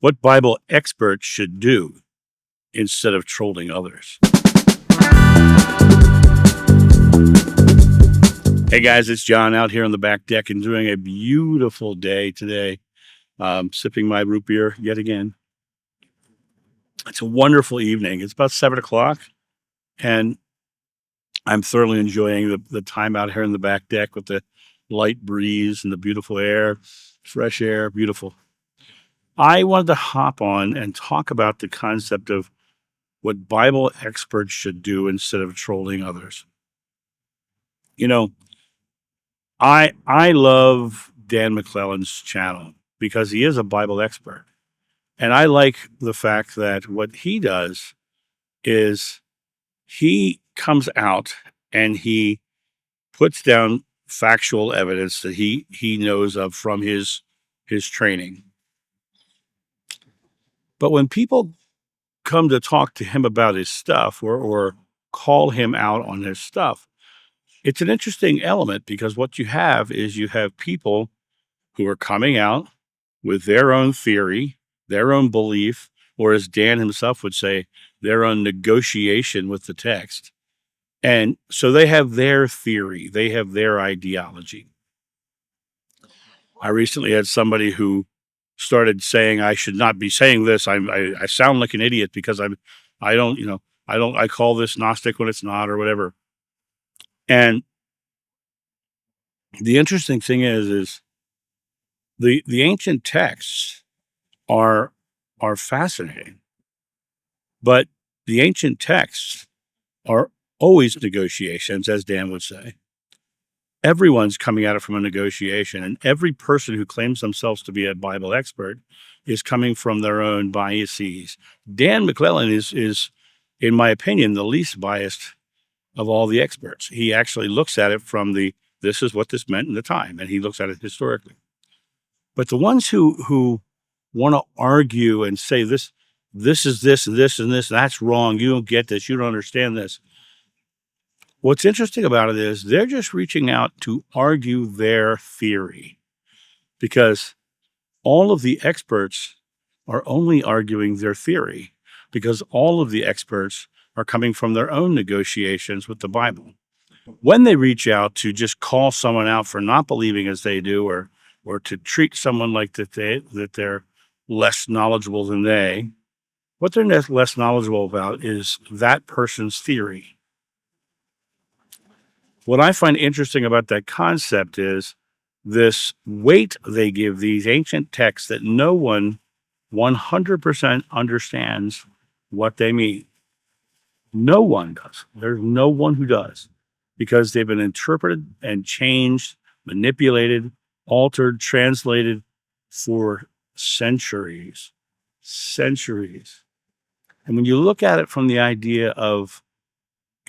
What Bible experts should do instead of trolling others. Hey guys, it's John out here on the back deck enjoying a beautiful day today. Sipping my root beer yet again. It's a wonderful evening. It's about 7 o'clock, and I'm thoroughly enjoying the time out here on the back deck with the light breeze and the beautiful air, fresh air, beautiful. I wanted to hop on and talk about the concept of what Bible experts should do instead of trolling others. You know, I love Dan McClellan's channel because he is a Bible expert. And I like the fact that what he does is he comes out and he puts down factual evidence that he knows of from his training. But when people come to talk to him about his stuff or call him out on his stuff, it's an interesting element because what you have is you have people who are coming out with their own theory, their own belief, or as Dan himself would say, their own negotiation with the text. And so they have their theory, they have their ideology. I recently had somebody who started saying I should not be saying this. I sound like an idiot because I call this Gnostic when it's not or whatever. And the interesting thing is the ancient texts are fascinating, but the ancient texts are always negotiations, as Dan would say. Everyone's coming at it from a negotiation, and every person who claims themselves to be a Bible expert is coming from their own biases. Dan McClellan is, in my opinion, the least biased of all the experts. He actually looks at it from this is what this meant in the time, and he looks at it historically. But the ones who want to argue and say this is this and this and this, that's wrong, you don't get this, you don't understand this. What's interesting about it is they're just reaching out to argue their theory because all of the experts are only arguing their theory because all of the experts are coming from their own negotiations with the Bible. When they reach out to just call someone out for not believing as they do or to treat someone like that they're less knowledgeable than they, what they're less knowledgeable about is that person's theory. What I find interesting about that concept is this weight they give these ancient texts that no one 100% understands what they mean. No one does. There's no one who does because they've been interpreted and changed, manipulated, altered, translated for centuries. Centuries. And when you look at it from the idea of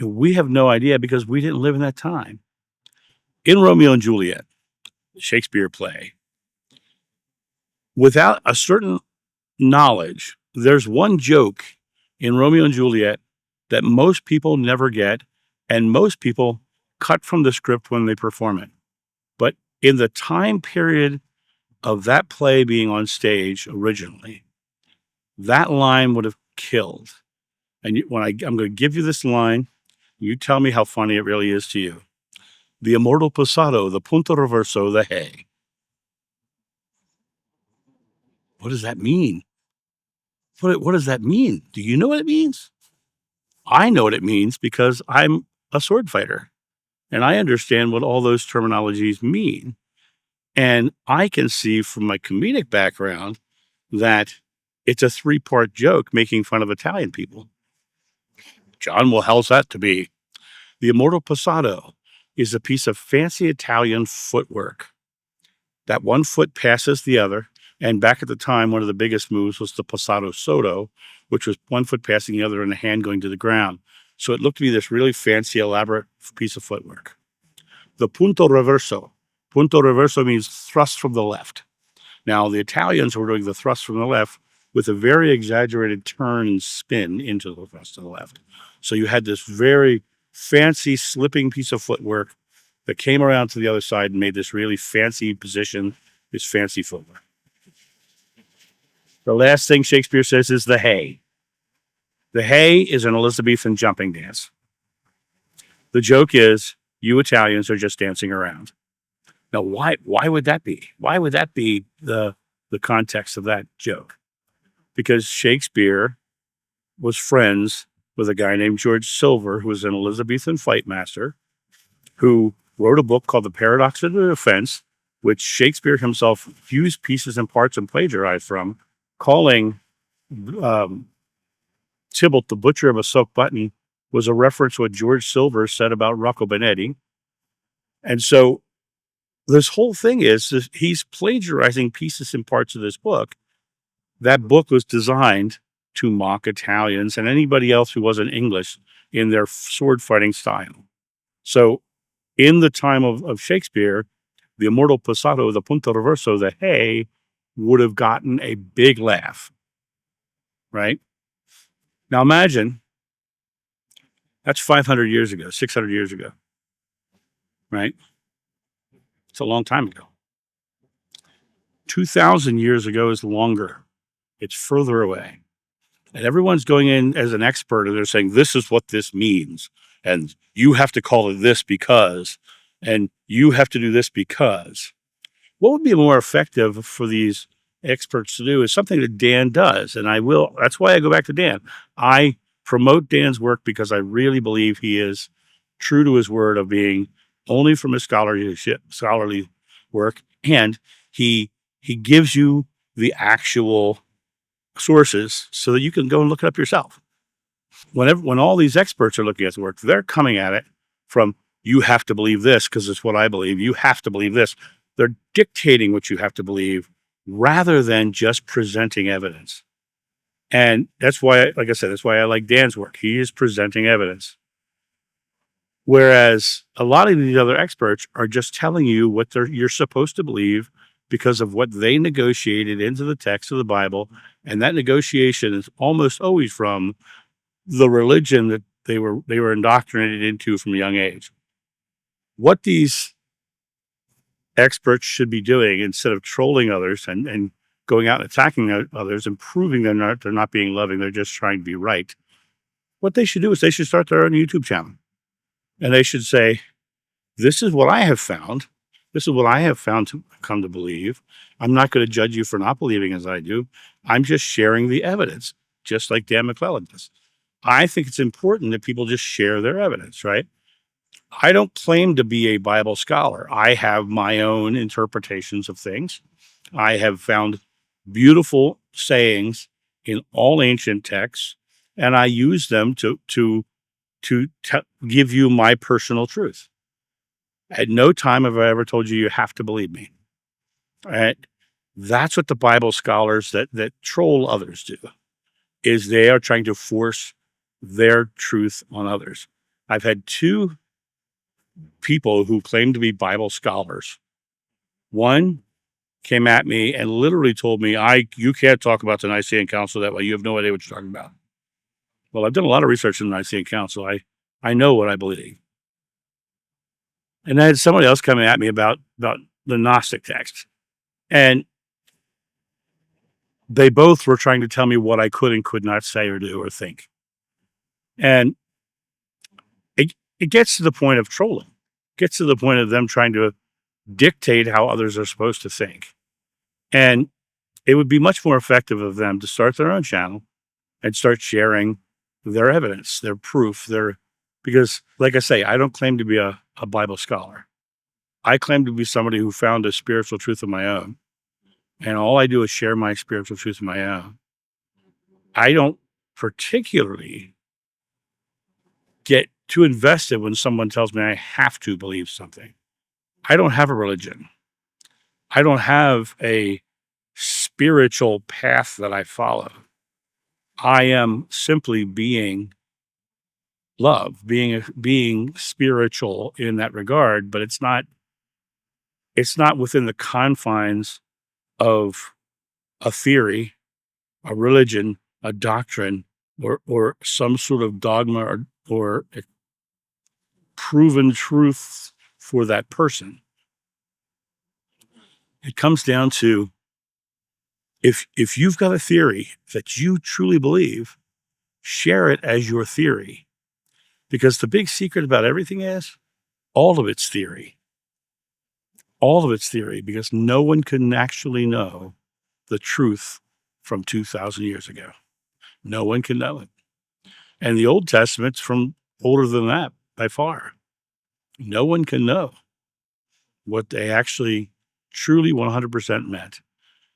we have no idea because we didn't live in that time. In Romeo and Juliet, Shakespeare play, without a certain knowledge, there's one joke in Romeo and Juliet that most people never get, and most people cut from the script when they perform it. But in the time period of that play being on stage originally, that line would have killed. And when I'm going to give you this line, you tell me how funny it really is to you. The Immortal Pado, the punto reverso, the hey. What does that mean? What does that mean? Do you know what it means? I know what it means because I'm a sword fighter and I understand what all those terminologies mean. And I can see from my comedic background that it's a 3-part joke making fun of Italian people. John, well, how's that to be? The Immortal Pado is a piece of fancy Italian footwork. That one foot passes the other. And back at the time, one of the biggest moves was the Passato Sotto, which was one foot passing the other and a hand going to the ground. So it looked to be this really fancy, elaborate piece of footwork. The punto reverso. Punto reverso means thrust from the left. Now, the Italians were doing the thrust from the left with a very exaggerated turn and spin into the thrust to the left. So you had this very fancy slipping piece of footwork that came around to the other side and made this really fancy position, this fancy footwork. The last thing Shakespeare says is the hay. The hay is an Elizabethan jumping dance. The joke is, you Italians are just dancing around. Now, why would that be? Why would that be the context of that joke? Because Shakespeare was friends with a guy named George Silver, who was an Elizabethan fight master, who wrote a book called The Paradox of the Defense, which Shakespeare himself used pieces and parts and plagiarized from, calling Tybalt the butcher of a silk button was a reference to what George Silver said about Rocco Benetti. And so this whole thing is he's plagiarizing pieces and parts of this book. That book was designed to mock Italians and anybody else who wasn't English in their sword fighting style. So in the time of Shakespeare, the Immortal Pado, the punto reverso, the hay, would have gotten a big laugh, right? Now imagine that's 500 years ago, 600 years ago, right? It's a long time ago. 2,000 years ago is longer. It's further away. And everyone's going in as an expert and they're saying, this is what this means. And you have to call it this because, and you have to do this because. What would be more effective for these experts to do is something that Dan does. And that's why I go back to Dan. I promote Dan's work because I really believe he is true to his word of being only from his scholarly work. And he gives you the actual sources so that you can go and look it up yourself. When all these experts are looking at the work, they're coming at it from, you have to believe this because it's what I believe. You have to believe this. They're dictating what you have to believe rather than just presenting evidence. And that's why, like I said, that's why I like Dan's work. He is presenting evidence. Whereas a lot of these other experts are just telling you what you're supposed to believe because of what they negotiated into the text of the Bible. And that negotiation is almost always from the religion that they were indoctrinated into from a young age. What these experts should be doing instead of trolling others and going out and attacking others and proving they're not being loving, they're just trying to be right. What they should do is they should start their own YouTube channel. And they should say, this is what I have found. This is what I have found to come to believe. I'm not going to judge you for not believing as I do. I'm just sharing the evidence, just like Dan McClellan does. I think it's important that people just share their evidence, right? I don't claim to be a Bible scholar. I have my own interpretations of things. I have found beautiful sayings in all ancient texts, and I use them to give you my personal truth. At no time have I ever told you have to believe me. Right? That's what the Bible scholars that troll others do, is they are trying to force their truth on others. I've had two people who claim to be Bible scholars. One came at me and literally told me, you can't talk about the Nicene Council that way. You have no idea what you're talking about. Well, I've done a lot of research in the Nicene Council. I know what I believe. And I had somebody else coming at me about the Gnostic text. And they both were trying to tell me what I could and could not say or do or think. And it gets to the point of trolling. It gets to the point of them trying to dictate how others are supposed to think. And it would be much more effective of them to start their own channel and start sharing their evidence, their proof, because like I say, I don't claim to be a Bible scholar. I claim to be somebody who found a spiritual truth of my own. And all I do is share my spiritual truth of my own. I don't particularly get too invested when someone tells me I have to believe something. I don't have a religion. I don't have a spiritual path that I follow. I am simply being love, being spiritual in that regard, but it's not within the confines of a theory, a religion, a doctrine, or some sort of dogma or proven truth for that person. It comes down to If you've got a theory that you truly believe, share it as your theory. Because the big secret about everything is all of it's theory. All of it's theory, because no one can actually know the truth from 2,000 years ago. No one can know it. And the Old Testament's from older than that by far. No one can know what they actually truly 100% meant.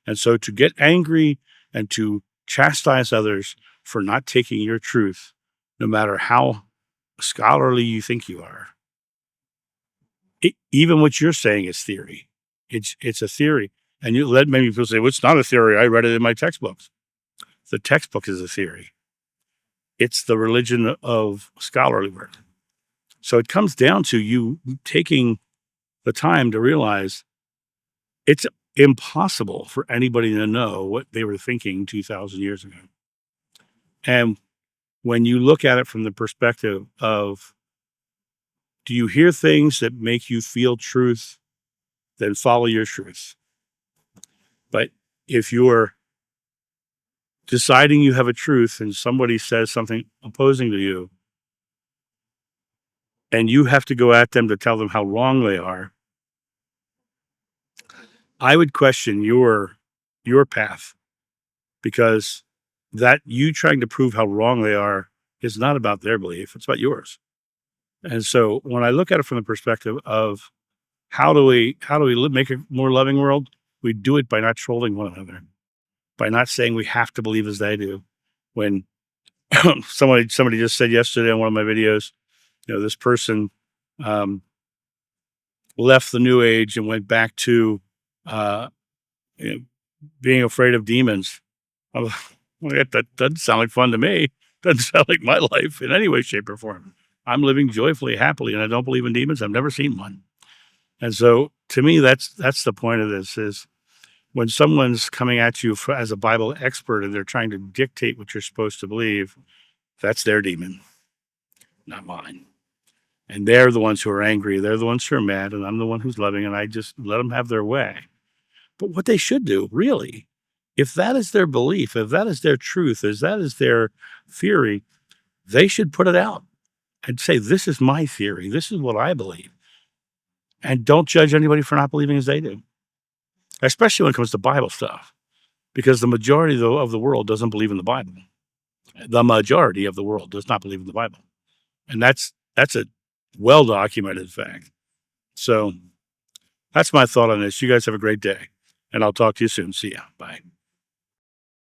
And so to get angry and to chastise others for not taking your truth, no matter how scholarly you think you are, even what you're saying is theory. It's a theory. And you let many people say, well, it's not a theory. I read it in my textbooks. The textbook is a theory. It's the religion of scholarly work. So it comes down to you taking the time to realize it's impossible for anybody to know what they were thinking 2,000 years ago. And when you look at it from the perspective of, do you hear things that make you feel truth, then follow your truth. But if you're deciding you have a truth and somebody says something opposing to you, and you have to go at them to tell them how wrong they are, I would question your path, because that you trying to prove how wrong they are is not about their belief, it's about yours. And so when I look at it from the perspective of how do we make a more loving world, we do it by not trolling one another, by not saying we have to believe as they do. When somebody just said yesterday on one of my videos, this person left the New Age and went back to uh, being afraid of demons. I'm like, that doesn't sound like fun to me. Doesn't sound like my life in any way, shape, or form. I'm living joyfully, happily, and I don't believe in demons. I've never seen one. And so, to me, that's the point of this: is when someone's coming at you as a Bible expert and they're trying to dictate what you're supposed to believe, that's their demon, not mine. And they're the ones who are angry. They're the ones who are mad, and I'm the one who's loving, and I just let them have their way. But what they should do, really, if that is their belief, if that is their truth, if that is their theory, they should put it out and say, this is my theory. This is what I believe. And don't judge anybody for not believing as they do, especially when it comes to Bible stuff, because the majority of the world doesn't believe in the Bible. The majority of the world does not believe in the Bible. And that's a well-documented fact. So that's my thought on this. You guys have a great day, and I'll talk to you soon. See ya. Bye.